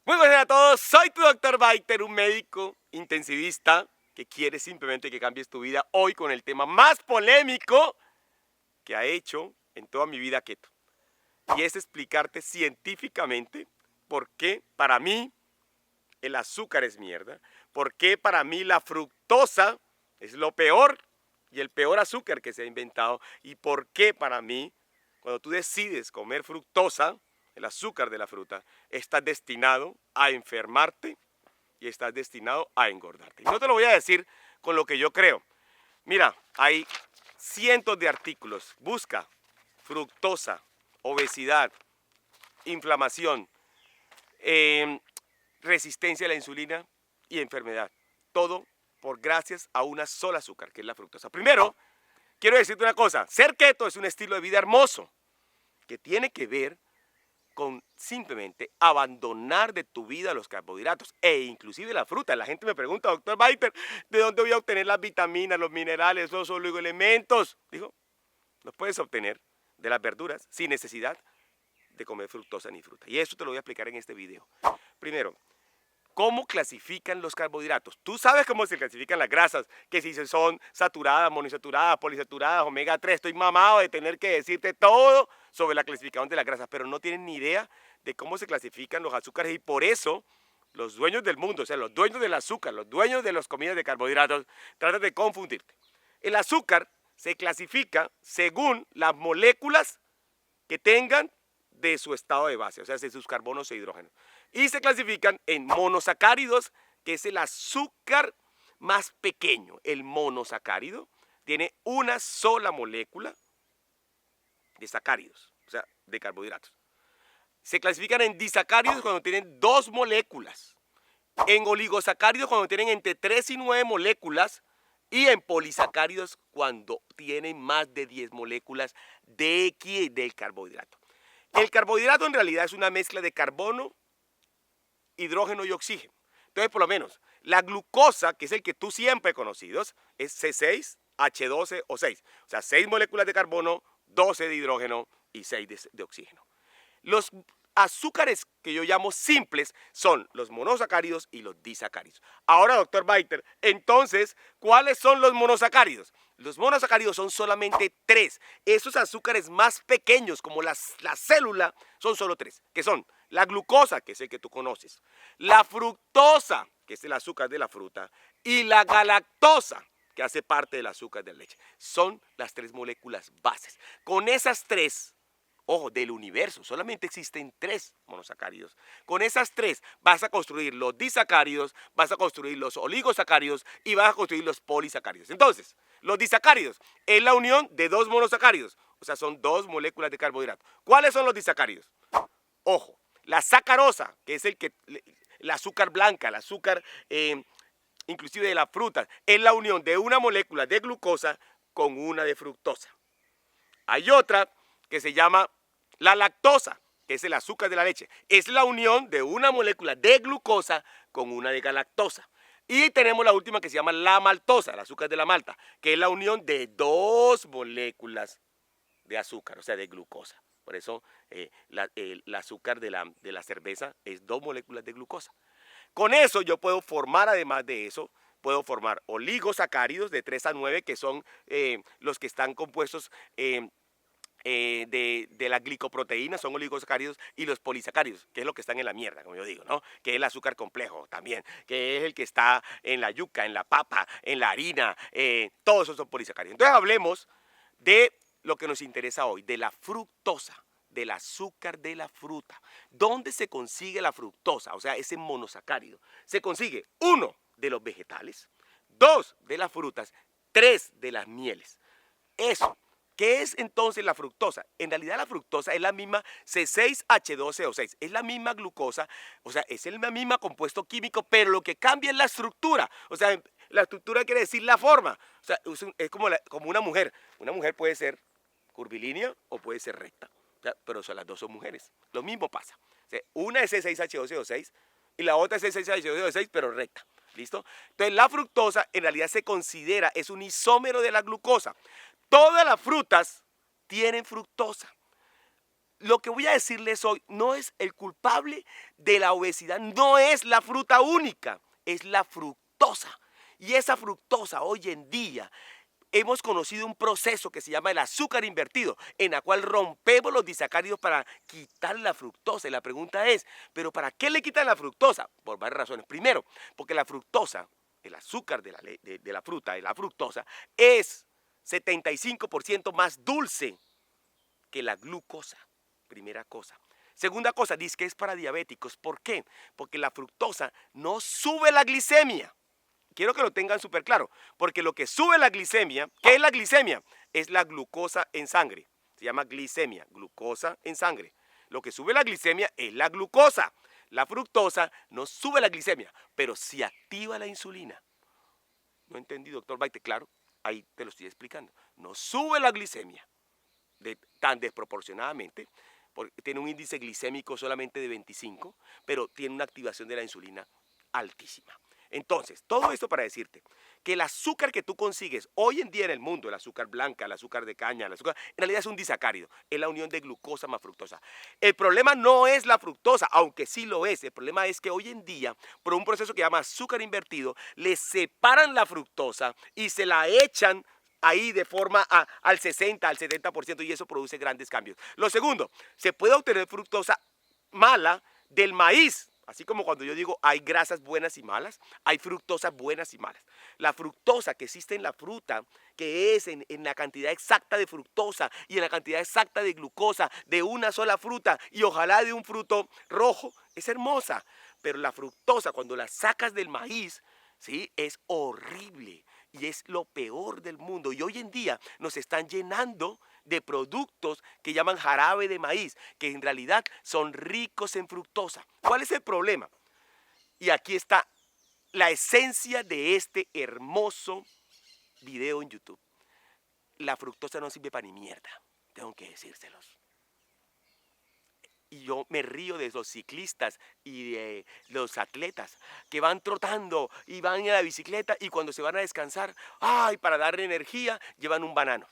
Muy buenas a todos, soy tu doctor Baiter, un médico intensivista que quiere simplemente que cambies tu vida hoy con el tema más polémico que ha hecho en toda mi vida keto. Y es explicarte científicamente por qué para mí el azúcar es mierda, por qué para mí la fructosa es lo peor y el peor azúcar que se ha inventado y por qué para mí cuando tú decides comer fructosa, el azúcar de la fruta, estás destinado a enfermarte y estás destinado a engordarte. Y no te lo voy a decir con lo que yo creo. Mira, hay cientos de artículos. Busca fructosa, obesidad, inflamación, resistencia a la insulina y enfermedad. Todo por gracias a una sola azúcar, que es la fructosa. Primero, quiero decirte una cosa. Ser keto es un estilo de vida hermoso que tiene que ver con simplemente abandonar de tu vida los carbohidratos e inclusive la fruta. La gente me pregunta, doctor Baiter, ¿de dónde voy a obtener las vitaminas, los minerales, los oligoelementos? Digo, los puedes obtener de las verduras sin necesidad de comer fructosa ni fruta. Y eso te lo voy a explicar en este video. Primero, ¿cómo clasifican los carbohidratos? Tú sabes cómo se clasifican las grasas, que si son saturadas, monoinsaturadas, polisaturadas, omega 3. Estoy mamado de tener que decirte todo sobre la clasificación de las grasas, pero no tienen ni idea de cómo se clasifican los azúcares y por eso los dueños del mundo, o sea, los dueños del azúcar, los dueños de las comidas de carbohidratos, tratan de confundirte. El azúcar se clasifica según las moléculas que tengan de su estado de base, o sea, de sus carbonos e hidrógenos. Y se clasifican en monosacáridos, que es el azúcar más pequeño. El monosacárido tiene una sola molécula de sacáridos, o sea, de carbohidratos. Se clasifican en disacáridos cuando tienen 2 moléculas, en oligosacáridos cuando tienen entre 3 y 9 moléculas, y en polisacáridos cuando tienen más de 10 moléculas del carbohidrato. El carbohidrato en realidad es una mezcla de carbono, hidrógeno y oxígeno. Entonces, por lo menos, la glucosa, que es el que tú siempre conocidos, es C6, H12 o 6. O sea, 6 moléculas de carbono, 12 de hidrógeno y 6 de oxígeno. Los azúcares que yo llamo simples son los monosacáridos y los disacáridos. Ahora, doctor Baiter, entonces, ¿cuáles son los monosacáridos? Los monosacáridos son solamente 3. Esos azúcares más pequeños, como la célula, son solo 3, que son la glucosa, que es el que tú conoces, la fructosa, que es el azúcar de la fruta, y la galactosa, que hace parte del azúcar de la leche. Son las 3 moléculas bases. Con esas 3, ojo, del universo, solamente existen 3 monosacáridos. Con esas 3 vas a construir los disacáridos, vas a construir los oligosacáridos y vas a construir los polisacáridos. Entonces, los disacáridos es la unión de 2 monosacáridos, o sea, son 2 moléculas de carbohidrato. ¿Cuáles son los disacáridos? Ojo, la sacarosa, que es el azúcar blanca, el azúcar inclusive de la fruta, es la unión de una molécula de glucosa con una de fructosa. Hay otra que se llama la lactosa, que es el azúcar de la leche. Es la unión de una molécula de glucosa con una de galactosa. Y tenemos la última que se llama la maltosa, el azúcar de la malta, que es la unión de 2 moléculas de azúcar, o sea, de glucosa. Por eso el azúcar de la cerveza es 2 moléculas de glucosa. Con eso yo puedo formar, además de eso, puedo formar oligosacáridos de 3 a 9, que son los que están compuestos de la glicoproteína, son oligosacáridos, y los polisacáridos, que es lo que están en la mierda, como yo digo, ¿no? Que es el azúcar complejo también, que es el que está en la yuca, en la papa, en la harina, todos esos son polisacáridos. Entonces hablemos de lo que nos interesa hoy, de la fructosa, del azúcar de la fruta. ¿Dónde se consigue la fructosa? O sea, ese monosacárido. Se consigue, 1, de los vegetales, 2, de las frutas, 3, de las mieles. Eso. ¿Qué es entonces la fructosa? En realidad la fructosa es la misma C6H12O6, es la misma glucosa, o sea, es el mismo compuesto químico, pero lo que cambia es la estructura. O sea, la estructura quiere decir la forma. O sea, es como una mujer. Una mujer puede ser curvilínea o puede ser recta, o sea, pero las 2 son mujeres. Lo mismo pasa. O sea, una es C6H12O6 y la otra es C6H12O6, pero recta. ¿Listo? Entonces la fructosa en realidad se considera, es un isómero de la glucosa. Todas las frutas tienen fructosa. lo que voy a decirles hoy no es el culpable de la obesidad, no es la fruta única, es la fructosa. Y esa fructosa hoy en día hemos conocido un proceso que se llama el azúcar invertido, en la cual rompemos los disacáridos para quitar la fructosa. Y la pregunta es, ¿pero para qué le quitan la fructosa? Por varias razones. Primero, porque la fructosa, el azúcar de la fruta, de la fructosa, es 75% más dulce que la glucosa. Primera cosa. Segunda cosa, dice que es para diabéticos. ¿Por qué? Porque la fructosa no sube la glicemia. Quiero que lo tengan súper claro, porque lo que sube la glicemia, ¿qué es la glicemia? Es la glucosa en sangre. Se llama glicemia, glucosa en sangre. Lo que sube la glicemia es la glucosa. La fructosa no sube la glicemia, pero sí activa la insulina. No entendí, doctor Baite, claro, ahí te lo estoy explicando. No sube la glicemia tan desproporcionadamente, porque tiene un índice glicémico solamente de 25, pero tiene una activación de la insulina altísima. Entonces, todo esto para decirte que el azúcar que tú consigues hoy en día en el mundo, el azúcar blanca, el azúcar de caña, el azúcar, en realidad es un disacárido, es la unión de glucosa más fructosa. El problema no es la fructosa, aunque sí lo es, el problema es que hoy en día, por un proceso que se llama azúcar invertido, le separan la fructosa y se la echan ahí de forma al 60, al 70% y eso produce grandes cambios. Lo segundo, se puede obtener fructosa mala del maíz. Así como cuando yo digo hay grasas buenas y malas, hay fructosas buenas y malas. La fructosa que existe en la fruta, que es en la cantidad exacta de fructosa y en la cantidad exacta de glucosa de una sola fruta y ojalá de un fruto rojo, es hermosa. Pero la fructosa cuando la sacas del maíz, ¿sí? Es horrible y es lo peor del mundo. Y hoy en día nos están llenando de productos que llaman jarabe de maíz, que en realidad son ricos en fructosa. ¿Cuál es el problema? Y aquí está la esencia de este hermoso video en YouTube. La fructosa no sirve para ni mierda, tengo que decírselos. Y yo me río de los ciclistas y de los atletas que van trotando y van en la bicicleta y cuando se van a descansar, ay, para darle energía, llevan un banano.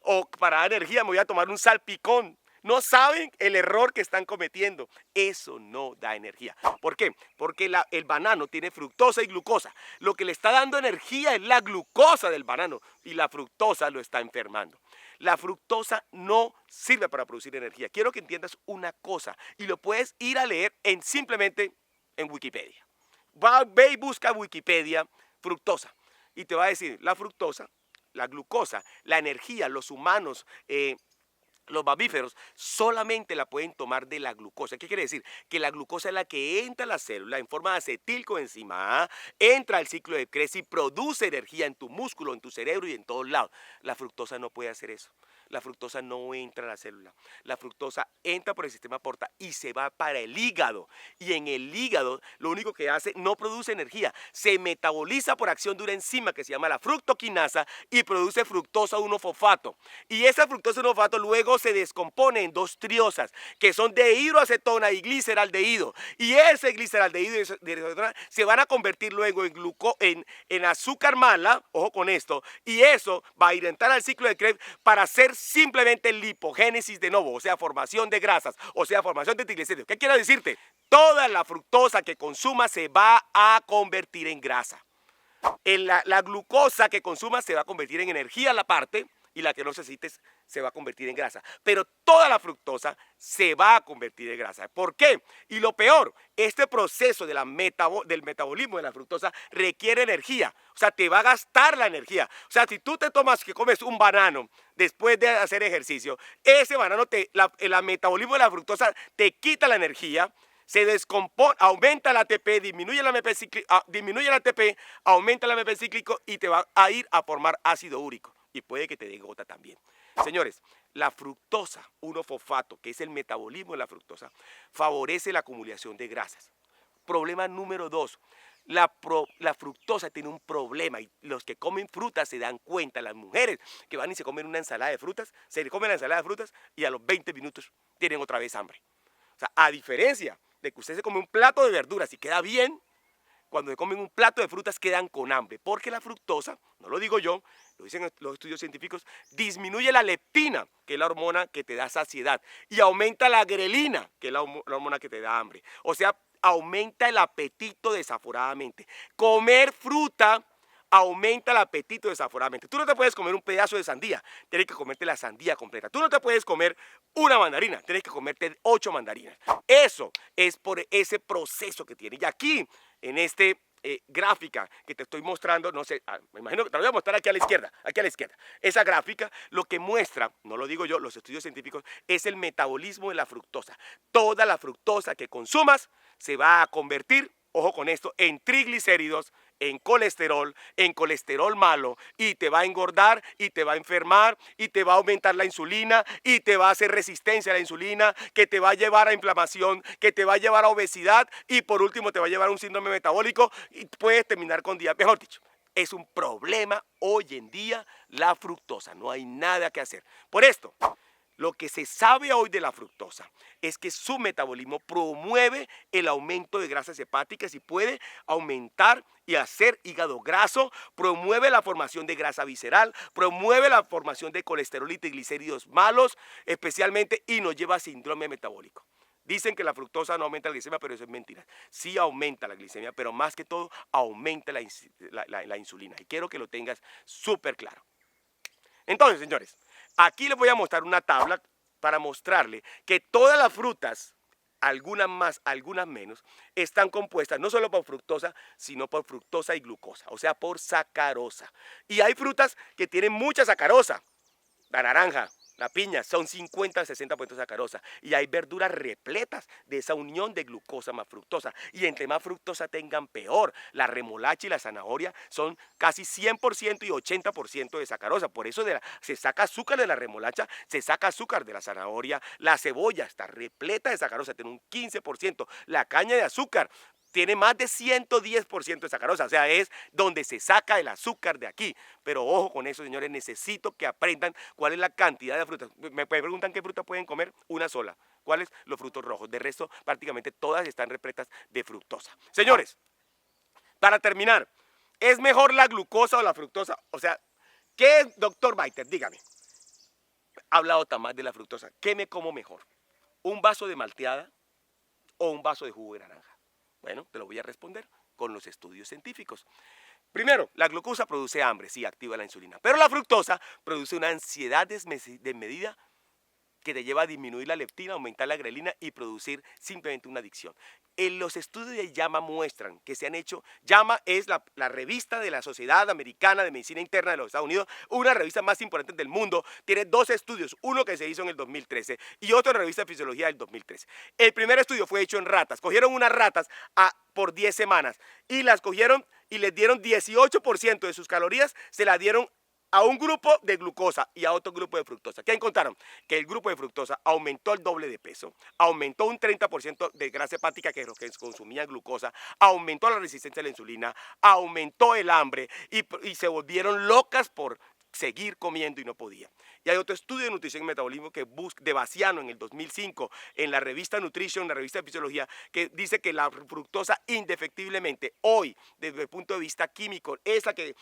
O para dar energía me voy a tomar un salpicón. No saben el error que están cometiendo. Eso no da energía. ¿Por qué? Porque el banano tiene fructosa y glucosa. Lo que le está dando energía es la glucosa del banano y la fructosa lo está enfermando. La fructosa no sirve para producir energía. Quiero que entiendas una cosa y lo puedes ir a leer simplemente en Wikipedia. Ve y busca Wikipedia fructosa y te va a decir la fructosa, la glucosa, la energía, los humanos, los mamíferos solamente la pueden tomar de la glucosa. ¿Qué quiere decir? Que la glucosa es la que entra a la célula en forma de acetilcoenzima, entra al ciclo de Krebs y produce energía en tu músculo, en tu cerebro y en todos lados. La fructosa no puede hacer eso. La fructosa no entra a la célula. La fructosa entra por el sistema porta y se va para el hígado. Y en el hígado lo único que hace, no produce energía. Se metaboliza por acción de una enzima que se llama la fructoquinasa y produce fructosa 1-fosfato. Y esa fructosa 1-fosfato luego se descompone en dos triosas, que son dehidroacetona y gliceraldehído. Y ese gliceraldehído y dehidroacetona se van a convertir luego en azúcar mala, ojo con esto, y eso va a ir a entrar al ciclo de Krebs para hacer simplemente lipogénesis de nuevo, o sea, formación de grasas, o sea, formación de triglicéridos. ¿Qué quiero decirte? Toda la fructosa que consumas se va a convertir en grasa. La glucosa que consumas se va a convertir en energía a la parte y la que no necesites se va a convertir en grasa. Pero toda la fructosa se va a convertir en grasa. ¿Por qué? Y lo peor, este proceso del metabolismo de la fructosa requiere energía. O sea, te va a gastar la energía. O sea, si tú comes un banano después de hacer ejercicio, ese banano, el metabolismo de la fructosa te quita la energía, se descompone, aumenta el ATP, disminuye el ATP, aumenta el AMP cíclico y te va a ir a formar ácido úrico. Y puede que te dé gota también. Señores, la fructosa 1-fosfato, que es el metabolismo de la fructosa, favorece la acumulación de grasas. Problema número 2. La fructosa tiene un problema y los que comen frutas se dan cuenta. Las mujeres que van y se comen una ensalada de frutas, se comen la ensalada de frutas y a los 20 minutos tienen otra vez hambre. O sea, a diferencia de que usted se come un plato de verduras y queda bien, cuando se comen un plato de frutas quedan con hambre, porque la fructosa, no lo digo yo, lo dicen los estudios científicos, disminuye la leptina, que es la hormona que te da saciedad, y aumenta la grelina, que es la hormona que te da hambre. O sea, aumenta el apetito desaforadamente. Comer fruta aumenta el apetito desaforadamente. Tú no te puedes comer un pedazo de sandía, tienes que comerte la sandía completa. Tú no te puedes comer una mandarina, tienes que comerte 8 mandarinas. Eso es por ese proceso que tiene. Y aquí, en este gráfica que te estoy mostrando, no sé, me imagino que te lo voy a mostrar aquí a la izquierda, Esa gráfica lo que muestra, no lo digo yo, los estudios científicos, es el metabolismo de la fructosa. Toda la fructosa que consumas se va a convertir, ojo con esto, en triglicéridos, en colesterol malo, y te va a engordar, y te va a enfermar, y te va a aumentar la insulina, y te va a hacer resistencia a la insulina, que te va a llevar a inflamación, que te va a llevar a obesidad, y por último te va a llevar a un síndrome metabólico, y puedes terminar con diabetes. Mejor dicho, es un problema hoy en día la fructosa, no hay nada que hacer. Por esto, lo que se sabe hoy de la fructosa es que su metabolismo promueve el aumento de grasas hepáticas y puede aumentar y hacer hígado graso, promueve la formación de grasa visceral, promueve la formación de colesterol y triglicéridos malos, especialmente, y nos lleva a síndrome metabólico. Dicen que la fructosa no aumenta la glicemia, pero eso es mentira. Sí aumenta la glicemia, pero más que todo aumenta la insulina. Y quiero que lo tengas súper claro. Entonces, señores, aquí les voy a mostrar una tabla para mostrarle que todas las frutas, algunas más, algunas menos, están compuestas no solo por fructosa, sino por fructosa y glucosa, o sea, por sacarosa. Y hay frutas que tienen mucha sacarosa, la naranja, la piña, son 50 a 60% de sacarosa. Y hay verduras repletas de esa unión de glucosa más fructosa. Y entre más fructosa tengan, peor. La remolacha y la zanahoria son casi 100% y 80% de sacarosa. Por eso se saca azúcar de la remolacha, se saca azúcar de la zanahoria. La cebolla está repleta de sacarosa, tiene un 15%. La caña de azúcar tiene más de 110% de sacarosa, o sea, es donde se saca el azúcar de aquí. Pero ojo con eso, señores, necesito que aprendan cuál es la cantidad de frutas. Me preguntan qué fruta pueden comer, una sola. ¿Cuáles? Los frutos rojos. De resto, prácticamente todas están repletas de fructosa. Señores, para terminar, ¿es mejor la glucosa o la fructosa? O sea, ¿qué es, doctor Baiter? Dígame. Ha hablado tan mal de la fructosa. ¿Qué me como mejor? ¿Un vaso de malteada o un vaso de jugo de naranja? Bueno, te lo voy a responder con los estudios científicos. Primero, la glucosa produce hambre, sí, activa la insulina, pero la fructosa produce una ansiedad desmedida que te lleva a disminuir la leptina, aumentar la grelina y producir simplemente una adicción. En los estudios de JAMA muestran que se han hecho, JAMA es la revista de la Sociedad Americana de Medicina Interna de los Estados Unidos, una revista más importante del mundo, tiene 2 estudios, uno que se hizo en el 2013 y otro en la revista de Fisiología del 2013. El primer estudio fue hecho en ratas, cogieron unas ratas por 10 semanas y las cogieron y les dieron 18% de sus calorías, se la dieron a un grupo de glucosa y a otro grupo de fructosa. ¿Qué encontraron? Que el grupo de fructosa aumentó el doble de peso, aumentó un 30% de grasa hepática que los que consumían glucosa, aumentó la resistencia a la insulina, aumentó el hambre y se volvieron locas por seguir comiendo y no podía. Y hay otro estudio de nutrición y metabolismo de Baciano en el 2005 en la revista Nutrition, en la revista de Fisiología, que dice que la fructosa indefectiblemente hoy, desde el punto de vista químico, esa que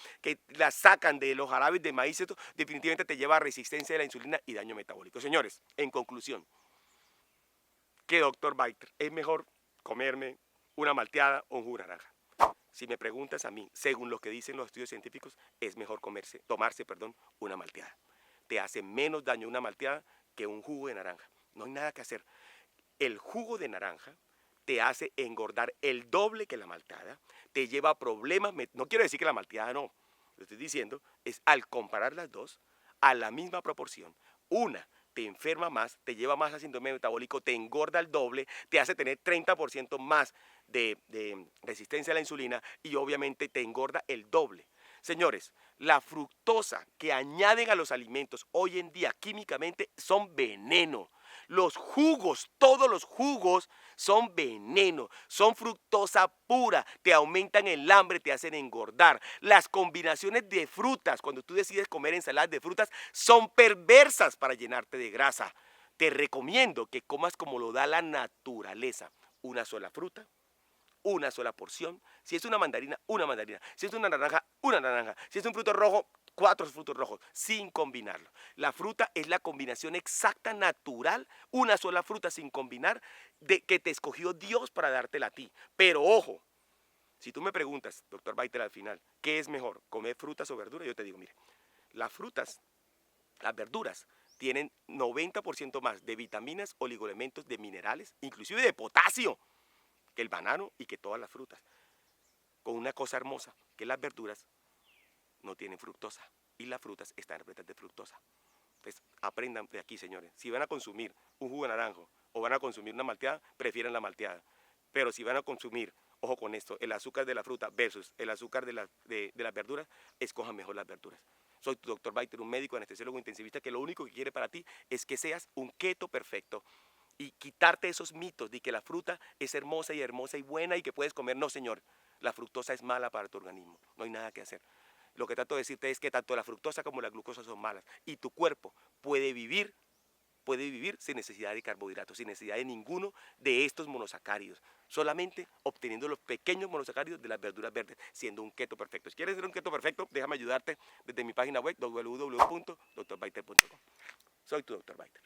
la sacan de los jarabes de maíz, esto definitivamente te lleva a resistencia a la insulina y daño metabólico. Señores, en conclusión, ¿qué, doctor Baiter? ¿Es mejor comerme una malteada o un jugo de naranja? Si me preguntas a mí, según lo que dicen los estudios científicos, es mejor tomarse una malteada. Te hace menos daño una malteada que un jugo de naranja. No hay nada que hacer. El jugo de naranja te hace engordar el doble que la malteada, te lleva a problemas. No quiero decir que la malteada no. Lo que estoy diciendo es al comparar las dos a la misma proporción. Una te enferma más, te lleva más a síndrome metabólico, te engorda el doble, te hace tener 30% más de resistencia a la insulina y obviamente te engorda el doble. Señores, la fructosa que añaden a los alimentos hoy en día químicamente son veneno. Los jugos, todos los jugos son veneno, son fructosa pura, te aumentan el hambre, te hacen engordar. Las combinaciones de frutas, cuando tú decides comer ensaladas de frutas, son perversas para llenarte de grasa. Te recomiendo que comas como lo da la naturaleza, una sola fruta, una sola porción. Si es una mandarina, una mandarina. Si es una naranja, una naranja. Si es un fruto rojo, 4 frutos rojos, sin combinarlo. La fruta es la combinación exacta, natural, una sola fruta sin combinar, que te escogió Dios para dártela a ti. Pero ojo, si tú me preguntas, doctor Biter, al final, ¿qué es mejor, comer frutas o verduras? Yo te digo, mire, las frutas, las verduras, tienen 90% más de vitaminas, oligoelementos, de minerales, inclusive de potasio, que el banano y que todas las frutas. Con una cosa hermosa, que las verduras no tienen fructosa y las frutas están repletas de fructosa. Entonces, aprendan de aquí, señores. Si van a consumir un jugo de naranjo o van a consumir una malteada, prefieran la malteada. Pero si van a consumir, ojo con esto, el azúcar de la fruta versus el azúcar de las verduras, escojan mejor las verduras. Soy tu doctor Biter, un médico anestesiólogo intensivista que lo único que quiere para ti es que seas un keto perfecto y quitarte esos mitos de que la fruta es hermosa y buena y que puedes comer. No, señor, la fructosa es mala para tu organismo, no hay nada que hacer. Lo que trato de decirte es que tanto la fructosa como la glucosa son malas y tu cuerpo puede vivir sin necesidad de carbohidratos, sin necesidad de ninguno de estos monosacáridos, solamente obteniendo los pequeños monosacáridos de las verduras verdes, siendo un keto perfecto. Si quieres ser un keto perfecto, déjame ayudarte desde mi página web www.drbiter.com. Soy tu doctor Biter.